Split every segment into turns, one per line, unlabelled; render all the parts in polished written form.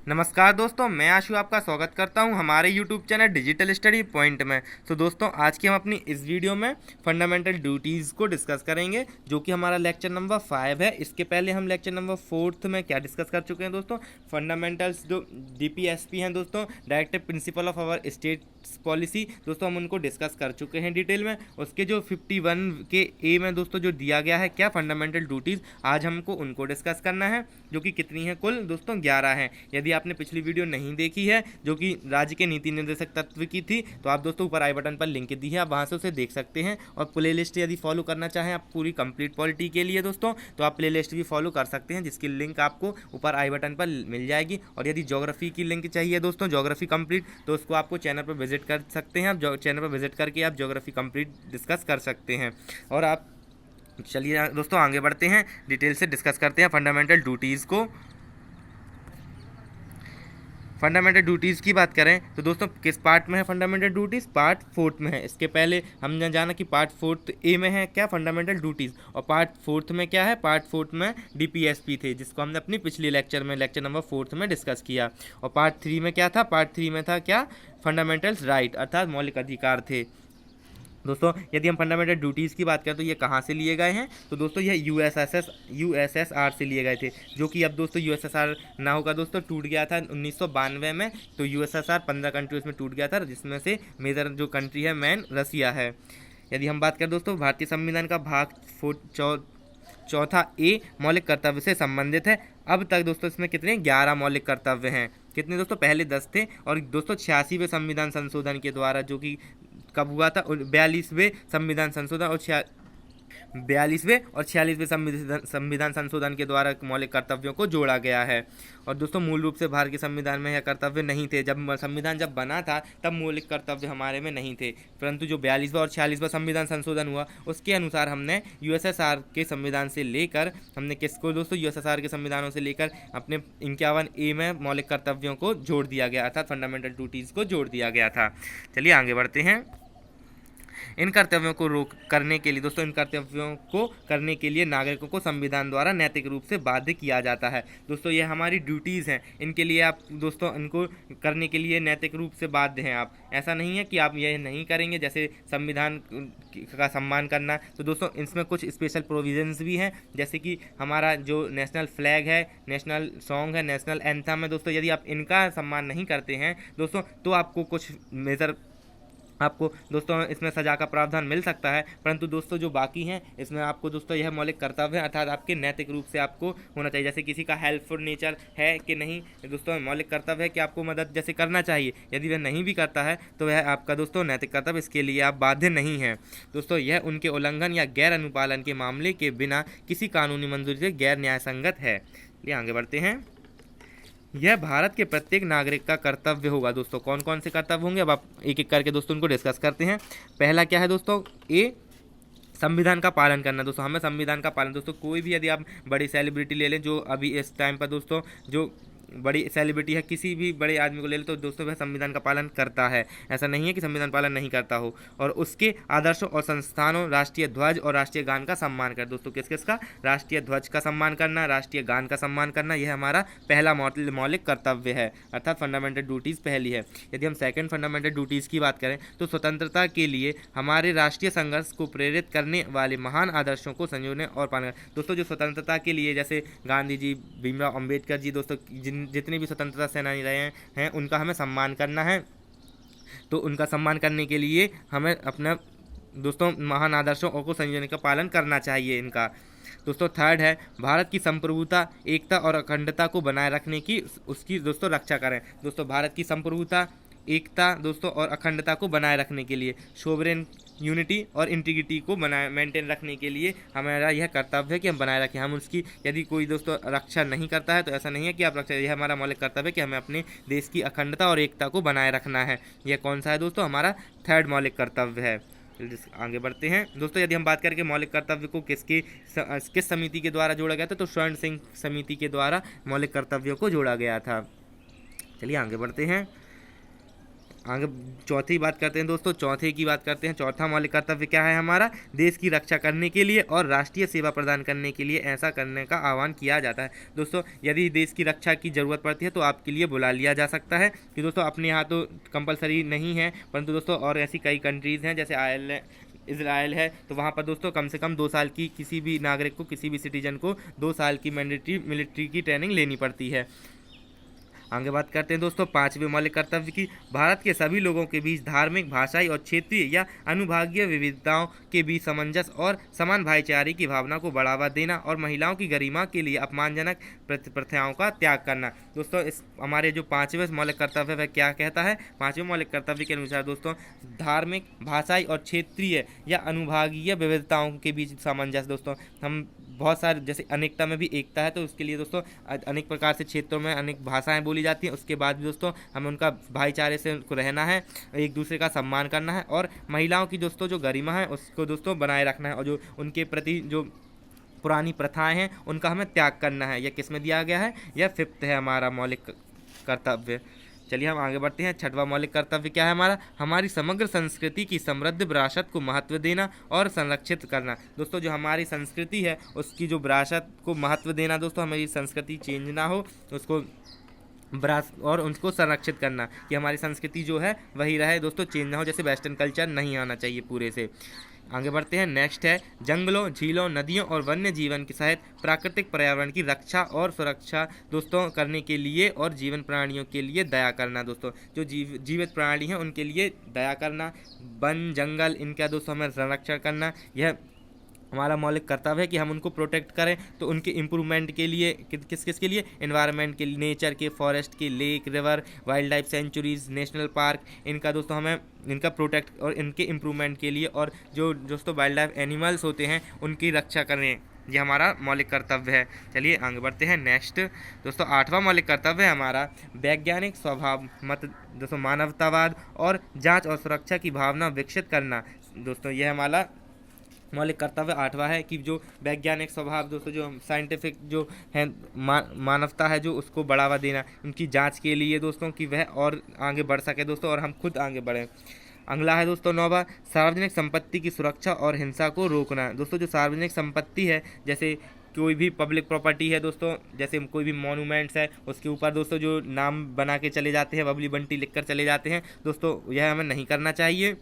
नमस्कार दोस्तों, मैं आशु आपका स्वागत करता हूं हमारे YouTube channel digital study point में। तो दोस्तों, आज की हम अपनी इस वीडियो में फंडामेंटल ड्यूटीज़ को डिस्कस करेंगे, जो कि हमारा लेक्चर नंबर 5 है। इसके पहले हम लेक्चर नंबर 4 में क्या डिस्कस कर चुके हैं दोस्तों, फंडामेंटल्स जो DPSP हैं दोस्तों, directive principle of our state policy, दोस्तों हम उनको डिस्कस कर चुके हैं डिटेल में। उसके जो 51 के ए में दोस्तों जो दिया गया है क्या फंडामेंटल ड्यूटीज़, आज हमको उनको डिस्कस करना है, जो कि कितनी है कुल दोस्तों 11 हैं। यदि आपने पिछली वीडियो नहीं देखी है जो कि राज्य के नीति निर्देशक तत्व की थी, तो आप दोस्तों ऊपर आई बटन पर लिंक दी है, आप वहां से उसे देख सकते हैं। और प्ले लिस्ट यदि फॉलो करना चाहें आप पूरी कंप्लीट पॉलिटी के लिए दोस्तों, तो आप प्ले लिस्ट भी फॉलो कर सकते हैं, जिसकी लिंक आपको ऊपर आई बटन पर मिल जाएगी। और यदि ज्योग्राफी की लिंक चाहिए दोस्तों, ज्योग्राफी कंप्लीट, तो उसको आपको चैनल पर विजिट कर सकते हैं। आप चैनल पर विजिट करके आप ज्योग्राफी कंप्लीट डिस्कस कर सकते हैं। और आप चलिए दोस्तों आगे बढ़ते हैं, डिटेल से डिस्कस करते हैं फंडामेंटल ड्यूटीज़ को। फंडामेंटल ड्यूटीज़ की बात करें तो दोस्तों किस पार्ट में है फंडामेंटल ड्यूटीज़, पार्ट 4 में है। इसके पहले हमने जाना कि पार्ट 4 ए में है क्या फंडामेंटल ड्यूटीज़, और पार्ट 4 में क्या है, पार्ट 4 में DPSP थे, जिसको हमने अपनी पिछली लेक्चर में लेक्चर नंबर 4 में डिस्कस किया। और पार्ट 3 में क्या था, पार्ट 3 में था क्या, फंडामेंटल्स राइट अर्थात मौलिक अधिकार थे। दोस्तों यदि हम फंडामेंटल ड्यूटीज़ की बात करें तो ये कहाँ से लिए गए हैं, तो दोस्तों ये USSR से लिए गए थे, जो कि अब दोस्तों USSR ना होगा दोस्तों, टूट गया था 1992 में। तो USSR 15 कंट्रीज में टूट गया था, जिसमें से मेजर जो कंट्री है मेन रसिया है। यदि हम बात करें दोस्तों भारतीय संविधान का भाग चौथा ए मौलिक कर्तव्य से संबंधित है। अब तक दोस्तों इसमें कितने 11 मौलिक कर्तव्य हैं। कितने दोस्तों, पहले 10 थे, और दोस्तों 86वें संविधान संशोधन के द्वारा, जो कि कब हुआ था, 42वें संविधान संशोधन और 46वें संविधान संशोधन के द्वारा मौलिक कर्तव्यों को जोड़ा गया है। और दोस्तों मूल रूप से भारत के संविधान में यह कर्तव्य नहीं थे। जब संविधान जब बना था तब मौलिक कर्तव्य हमारे में नहीं थे, परंतु जो 42वां और 46वां संविधान संशोधन हुआ उसके अनुसार हमने USSR के संविधान से लेकर, हमने किसको दोस्तों, USSR के संविधानों से लेकर अपने 51 ए में मौलिक कर्तव्यों को जोड़ दिया गया, अर्थात फंडामेंटल ड्यूटीज़ को जोड़ दिया गया था। चलिए आगे बढ़ते हैं। इन कर्तव्यों को करने के लिए दोस्तों, इन कर्तव्यों को करने के लिए नागरिकों को संविधान द्वारा नैतिक रूप से बाध्य किया जाता है। दोस्तों ये हमारी ड्यूटीज़ हैं, इनके लिए आप दोस्तों इनको करने के लिए नैतिक रूप से बाध्य हैं आप। ऐसा नहीं है कि आप यह नहीं करेंगे, जैसे संविधान का सम्मान करना, तो दोस्तों इसमें कुछ स्पेशल प्रोविजंस भी हैं, जैसे कि हमारा जो नेशनल फ्लैग है, नेशनल सॉन्ग है, नेशनल एंथम है दोस्तों, यदि आप इनका सम्मान नहीं करते हैं दोस्तों, तो आपको कुछ मेजर, आपको दोस्तों इसमें सजा का प्रावधान मिल सकता है। परंतु दोस्तों जो बाकी हैं इसमें आपको दोस्तों यह मौलिक कर्तव्य है, अर्थात आपके नैतिक रूप से आपको होना चाहिए। जैसे किसी का हेल्पफुल नेचर है कि नहीं, दोस्तों मौलिक कर्तव्य है कि आपको मदद जैसे करना चाहिए, यदि वह नहीं भी करता है तो वह आपका दोस्तों नैतिक कर्तव्य, इसके लिए आप बाध्य नहीं हैं दोस्तों। यह उनके उल्लंघन या गैर अनुपालन के मामले के बिना किसी कानूनी मंजूरी से गैर न्यायसंगत है। चलिए आगे बढ़ते हैं। यह भारत के प्रत्येक नागरिक का कर्तव्य होगा दोस्तों। कौन कौन से कर्तव्य होंगे, अब आप एक एक करके दोस्तों उनको डिस्कस करते हैं। पहला क्या है दोस्तों, ए संविधान का पालन करना। दोस्तों हमें संविधान का पालन, दोस्तों कोई भी यदि आप बड़ी सेलिब्रिटी ले लें, जो अभी इस टाइम पर दोस्तों जो बड़ी सेलिब्रिटी है, किसी भी बड़े आदमी को ले ले, तो दोस्तों वह संविधान का पालन करता है। ऐसा नहीं है कि संविधान पालन नहीं करता हो। और उसके आदर्शों और संस्थानों, राष्ट्रीय ध्वज और राष्ट्रीय गान का सम्मान कर। दोस्तों किस किस का, राष्ट्रीय ध्वज का सम्मान करना, राष्ट्रीय गान का सम्मान करना, यह हमारा पहला मौलिक कर्तव्य है, अर्थात फंडामेंटल ड्यूटीज़ पहली है। यदि हम सेकंड फंडामेंटल ड्यूटीज़ की बात करें तो स्वतंत्रता के लिए हमारे राष्ट्रीय संघर्ष को प्रेरित करने वाले महान आदर्शों को संजोने और पालन। दोस्तों जो स्वतंत्रता के लिए, जैसे गांधी जी, भीमराव अम्बेडकर जी, दोस्तों जितने भी स्वतंत्रता सेनानी रहे हैं उनका हमें सम्मान करना है। तो उनका सम्मान करने के लिए हमें अपना दोस्तों महान आदर्शों को संयोजन का पालन करना चाहिए इनका। दोस्तों थर्ड है भारत की संप्रभुता, एकता और अखंडता को बनाए रखने की, उसकी दोस्तों रक्षा करें। दोस्तों भारत की संप्रभुता, एकता दोस्तों और अखंडता को बनाए रखने के लिए, सोवरेन यूनिटी और इंटीग्रिटी को बनाए मेंटेन रखने के लिए हमारा यह कर्तव्य है कि हम बनाए रखें। हम उसकी यदि कोई दोस्तों रक्षा नहीं करता है तो ऐसा नहीं है कि आप रक्षा, यह हमारा मौलिक कर्तव्य है कि हमें अपने देश की अखंडता और एकता को बनाए रखना है। यह कौन सा है दोस्तों, हमारा थर्ड मौलिक कर्तव्य है। आगे बढ़ते हैं दोस्तों। यदि हम बात करें कि मौलिक कर्तव्य को किस समिति के द्वारा जोड़ा गया था, तो स्वर्ण सिंह समिति के द्वारा मौलिक कर्तव्यों को जोड़ा गया था। चलिए आगे बढ़ते हैं। आगे चौथी बात करते हैं दोस्तों, चौथे की बात करते हैं। चौथा मौलिक कर्तव्य क्या है हमारा? देश की रक्षा करने के लिए और राष्ट्रीय सेवा प्रदान करने के लिए ऐसा करने का आह्वान किया जाता है। दोस्तों यदि देश की रक्षा की ज़रूरत पड़ती है तो आपके लिए बुला लिया जा सकता है, कि दोस्तों अपने यहाँ तो कंपलसरी नहीं है, परंतु दोस्तों और ऐसी कई कंट्रीज़ हैं जैसे इजराइल है, तो वहाँ पर दोस्तों कम से कम 2 साल की किसी भी नागरिक को, किसी भी सिटीजन को 2 साल की मैंडेटरी मिलिट्री की ट्रेनिंग लेनी पड़ती है। आगे बात करते हैं दोस्तों पांचवें मौलिक कर्तव्य की। भारत के सभी लोगों के बीच धार्मिक, भाषाई और क्षेत्रीय या अनुभागीय विविधताओं के बीच सामंजस्य और समान भाईचारे की भावना को बढ़ावा देना और महिलाओं की गरिमा के लिए अपमानजनक प्रथाओं का त्याग करना। दोस्तों इस हमारे जो पांचवें मौलिक कर्तव्य वह क्या कहता है? पांचवें मौलिक कर्तव्य के अनुसार दोस्तों धार्मिक, भाषाई और क्षेत्रीय या अनुभागीय विविधताओं के बीच सामंजस्य। दोस्तों हम बहुत सारे, जैसे अनेकता में भी एकता है, तो उसके लिए दोस्तों अनेक प्रकार से क्षेत्रों में अनेक भाषाएं बोली जाती हैं। उसके बाद भी दोस्तों हमें उनका भाईचारे से उनको रहना है, एक दूसरे का सम्मान करना है और महिलाओं की दोस्तों जो गरिमा है उसको दोस्तों बनाए रखना है, और जो उनके प्रति जो पुरानी प्रथाएं हैं उनका हमें त्याग करना है। यह किस में दिया गया है? यह 5th है हमारा मौलिक कर्तव्य। चलिए हम आगे बढ़ते हैं। छठवां मौलिक कर्तव्य क्या है हमारा? हमारी समग्र संस्कृति की समृद्ध विरासत को महत्व देना और संरक्षित करना। दोस्तों जो हमारी संस्कृति है उसकी जो विरासत को महत्व देना, दोस्तों हमारी संस्कृति चेंज ना हो उसको और उनको संरक्षित करना, कि हमारी संस्कृति जो है वही रहे दोस्तों, चेंज ना हो, जैसे वेस्टर्न कल्चर नहीं आना चाहिए पूरे से। आगे बढ़ते हैं। नेक्स्ट है जंगलों, झीलों, नदियों और वन्य जीवन के सहित प्राकृतिक पर्यावरण की रक्षा और सुरक्षा दोस्तों करने के लिए और जीवन प्राणियों के लिए दया करना। दोस्तों जो जीवित प्राणी हैं उनके लिए दया करना, वन जंगल इनका दोस्तों हमें संरक्षण करना, यह हमारा मौलिक कर्तव्य है कि हम उनको प्रोटेक्ट करें। तो उनके इम्प्रूवमेंट के लिए किस किस के लिए? एनवायरनमेंट के लिए, नेचर के, फॉरेस्ट के, lake, river, wild life sanctuaries, national park, इनका दोस्तों हमें इनका प्रोटेक्ट और इनके इम्प्रूवमेंट के लिए, और जो दोस्तों वाइल्ड लाइफ एनिमल्स होते हैं उनकी रक्षा करें, ये हमारा मौलिक कर्तव्य है। चलिए आगे बढ़ते हैं। नेक्स्ट दोस्तों 8वां मौलिक कर्तव्य है हमारा वैज्ञानिक स्वभाव मत दोस्तों मानवतावाद और जांच और सुरक्षा की भावना विकसित करना। दोस्तों यह हमारा मौलिक कर्तव्य 8वां है कि जो वैज्ञानिक स्वभाव दोस्तों जो साइंटिफिक जो है मानवता है जो उसको बढ़ावा देना, उनकी जांच के लिए दोस्तों कि वह और आगे बढ़ सके दोस्तों और हम खुद आगे बढ़ें। अगला है दोस्तों 9वां सार्वजनिक संपत्ति की सुरक्षा और हिंसा को रोकना। दोस्तों जो सार्वजनिक संपत्ति है, जैसे कोई भी पब्लिक प्रॉपर्टी है दोस्तों, जैसे कोई भी मॉन्यूमेंट्स है उसके ऊपर दोस्तों जो नाम बना के चले जाते हैं, बबली बंटी लिख कर चले जाते हैं दोस्तों, यह हमें नहीं करना चाहिए।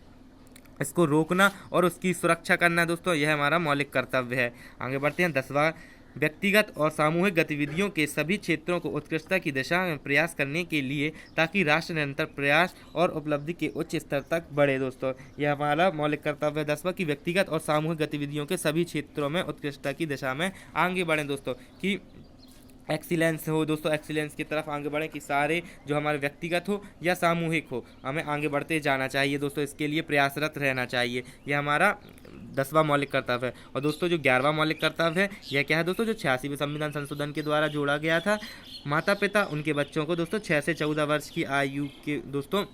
इसको रोकना और उसकी सुरक्षा करना दोस्तों यह हमारा मौलिक कर्तव्य है। आगे बढ़ते हैं। 10वां व्यक्तिगत और सामूहिक गतिविधियों के सभी क्षेत्रों को उत्कृष्टता की दिशा में प्रयास करने के लिए, ताकि राष्ट्र निरंतर प्रयास और उपलब्धि के उच्च स्तर तक बढ़े। दोस्तों यह हमारा मौलिक कर्तव्य 10वां कि व्यक्तिगत और सामूहिक गतिविधियों के सभी क्षेत्रों में उत्कृष्टता की दिशा में आगे बढ़ें दोस्तों, कि एक्सीलेंस हो दोस्तों, एक्सीलेंस की तरफ आगे बढ़ें, कि सारे जो हमारे व्यक्तिगत हो या सामूहिक हो हमें आगे बढ़ते जाना चाहिए दोस्तों, इसके लिए प्रयासरत रहना चाहिए। यह हमारा 10वां मौलिक कर्तव्य है। और दोस्तों जो 11वां मौलिक कर्तव्य है यह क्या है दोस्तों? जो 86वें संविधान संशोधन के द्वारा जोड़ा गया था, माता पिता उनके बच्चों को दोस्तों 6 से 14 वर्ष की आयु के दोस्तों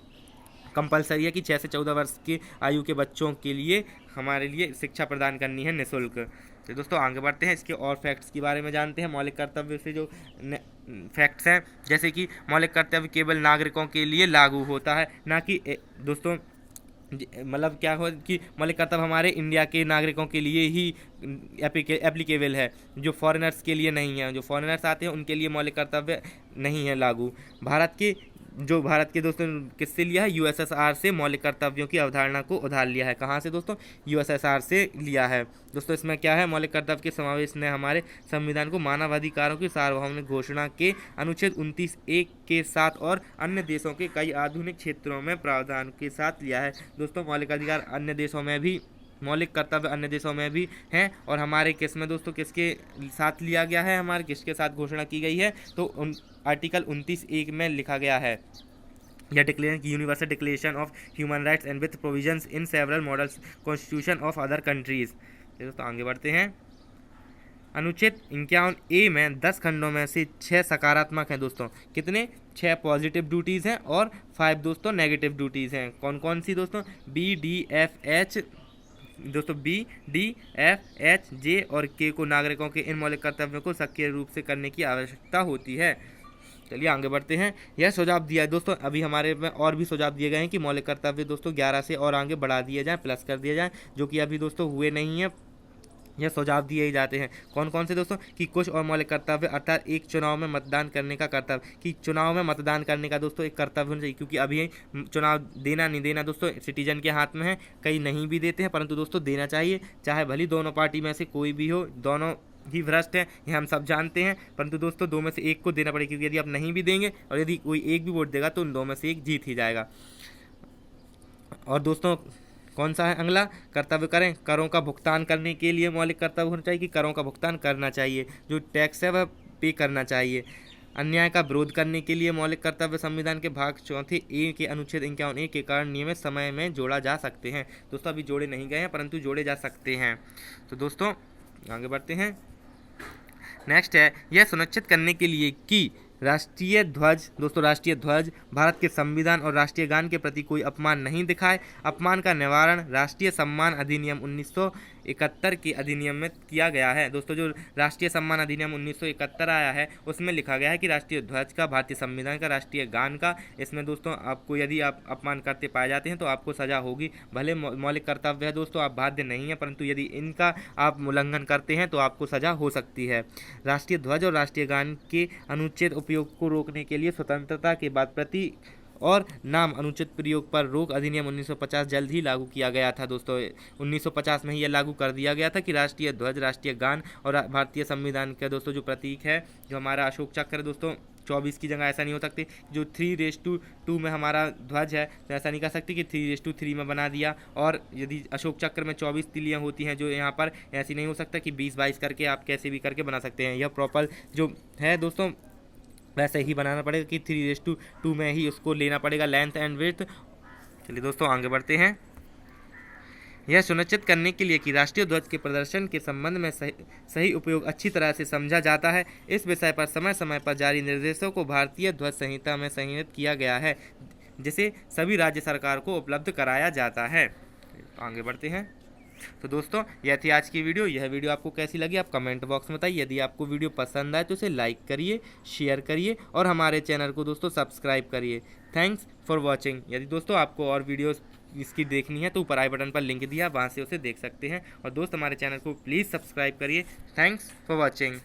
कंपलसरी है कि 6 से 14 वर्ष की आयु के बच्चों के लिए हमारे लिए शिक्षा प्रदान करनी है निःशुल्क। तो दोस्तों आगे बढ़ते हैं, इसके और फैक्ट्स के बारे में जानते हैं। मौलिक कर्तव्य से जो फैक्ट्स हैं, जैसे कि मौलिक कर्तव्य केवल नागरिकों के लिए लागू होता है, ना कि दोस्तों मतलब क्या हो कि मौलिक कर्तव्य हमारे इंडिया के नागरिकों के लिए ही एप्लीकेबल है, जो फॉरेनर्स के लिए नहीं है। जो फॉरेनर्स आते हैं उनके लिए मौलिक कर्तव्य नहीं है लागू। भारत के दोस्तों किससे लिया है? यूएसएसआर से मौलिक कर्तव्यों की अवधारणा को उधार लिया है। कहाँ से दोस्तों? यूएसएसआर से लिया है। दोस्तों इसमें क्या है? मौलिक कर्तव्य के समावेश ने हमारे संविधान को मानवाधिकारों की सार्वभौमिक घोषणा के अनुच्छेद 29(1) के साथ और अन्य देशों के कई आधुनिक क्षेत्रों में प्रावधान के साथ लिया है। दोस्तों मौलिक अधिकार अन्य देशों में भी, मौलिक कर्तव्य अन्य देशों में भी हैं, और हमारे केस में दोस्तों किसके साथ लिया गया है? हमारे किसके साथ घोषणा की गई है? तो आर्टिकल 29(1) में लिखा गया है, यह declaration universal declaration of human rights and with provisions in several model constitution of other countries. दोस्तों आगे बढ़ते हैं। अनुच्छेद 51A में 10 खंडों में से 6 सकारात्मक हैं दोस्तों। कितने? 6 पॉजिटिव ड्यूटीज़ हैं और 5 दोस्तों नेगेटिव ड्यूटीज़ हैं। कौन कौन सी दोस्तों? B, D, F, H दोस्तों B, D, F, H, J और K को नागरिकों के इन मौलिक कर्तव्यों को सक्रिय रूप से करने की आवश्यकता होती है। चलिए आगे बढ़ते हैं। यह सुझाव दिया है दोस्तों, अभी हमारे में और भी सुझाव दिए गए हैं कि मौलिक कर्तव्य दोस्तों 11 से और आगे बढ़ा दिए जाएँ, प्लस कर दिए जाएँ, जो कि अभी दोस्तों हुए नहीं हैं। यह सुझाव दिए ही जाते हैं। कौन कौन से दोस्तों? कि कुछ और मौलिक कर्तव्य, अर्थात एक चुनाव में मतदान करने का कर्तव्य, कि चुनाव में मतदान करने का दोस्तों एक कर्तव्य होना चाहिए, क्योंकि अभी चुनाव देना नहीं देना दोस्तों सिटीजन के हाथ में है। कई नहीं भी देते हैं, परंतु दोस्तों देना चाहिए, चाहे भली दोनों पार्टी में से कोई भी हो, दोनों ही भ्रष्ट है, ये हम सब जानते हैं, परंतु दोस्तों दो में से एक को देना पड़ेगा, क्योंकि यदि आप नहीं भी देंगे और यदि कोई एक भी वोट देगा तो उन दो में से एक जीत ही जाएगा। और दोस्तों कौन सा है अगला कर्तव्य? करें करों का भुगतान करने के लिए मौलिक कर्तव्य होना चाहिए कि करों का भुगतान करना चाहिए, जो टैक्स है वह पे करना चाहिए। अन्याय का विरोध करने के लिए मौलिक कर्तव्य संविधान के भाग 4 के अनुच्छेद 51 के कारण नियमित समय में जोड़ा जा सकते हैं। दोस्तों अभी जोड़े नहीं गए हैं, परंतु जोड़े जा सकते हैं। तो दोस्तों आगे बढ़ते हैं। नेक्स्ट है, यह सुनिश्चित करने के लिए कि राष्ट्रीय ध्वज, दोस्तों राष्ट्रीय ध्वज भारत के संविधान और राष्ट्रीय गान के प्रति कोई अपमान नहीं दिखाए। अपमान का निवारण राष्ट्रीय सम्मान अधिनियम 1971 के अधिनियम में किया गया है। दोस्तों जो राष्ट्रीय सम्मान अधिनियम 1971 आया है उसमें लिखा गया है कि राष्ट्रीय ध्वज का, भारतीय संविधान का, राष्ट्रीय गान का, इसमें दोस्तों आपको यदि आप अपमान करते पाए जाते हैं तो आपको सजा होगी। भले मौलिक कर्तव्य है दोस्तों, आप बाध्य नहीं है, परंतु यदि इनका आप उल्लंघन करते हैं तो आपको सजा हो सकती है। राष्ट्रीय ध्वज और राष्ट्रीय गान के अनुचित उपयोग को रोकने के लिए स्वतंत्रता के बाद प्रति और नाम अनुचित प्रयोग पर रोक अधिनियम 1950 जल्द ही लागू किया गया था। दोस्तों 1950 में ही यह लागू कर दिया गया था कि राष्ट्रीय ध्वज, राष्ट्रीय गान और भारतीय संविधान का दोस्तों जो प्रतीक है, जो हमारा अशोक चक्र है दोस्तों, 24 की जगह ऐसा नहीं हो सकती। जो 3:2 में हमारा ध्वज है तो ऐसा नहीं कर सकते कि 3:3 में बना दिया, और यदि अशोक चक्र में 24 तिलियाँ होती हैं जो यहाँ पर, ऐसी नहीं हो सकता कि 20-22 करके आप कैसे भी करके बना सकते हैं। यह प्रॉपर जो है दोस्तों वैसे ही बनाना पड़ेगा कि 3:2 में ही उसको लेना पड़ेगा लेंथ एंड विड्थ। चलिए दोस्तों आगे बढ़ते हैं। यह सुनिश्चित करने के लिए कि राष्ट्रीय ध्वज के प्रदर्शन के संबंध में सही उपयोग अच्छी तरह से समझा जाता है, इस विषय पर समय समय पर जारी निर्देशों को भारतीय ध्वज संहिता में संहित किया गया है, जिसे सभी राज्य सरकार को उपलब्ध कराया जाता है। आगे बढ़ते हैं। तो दोस्तों यह थी आज की वीडियो। यह वीडियो आपको कैसी लगी आप कमेंट बॉक्स में बताइए। यदि आपको वीडियो पसंद आए तो इसे लाइक करिए, शेयर करिए और हमारे चैनल को दोस्तों सब्सक्राइब करिए। Thanks for watching. यदि दोस्तों आपको और वीडियोस इसकी देखनी है तो ऊपर आई बटन पर लिंक दिया, वहाँ से उसे देख सकते हैं। और दोस्त हमारे चैनल को प्लीज़ सब्सक्राइब करिए। Thanks for watching.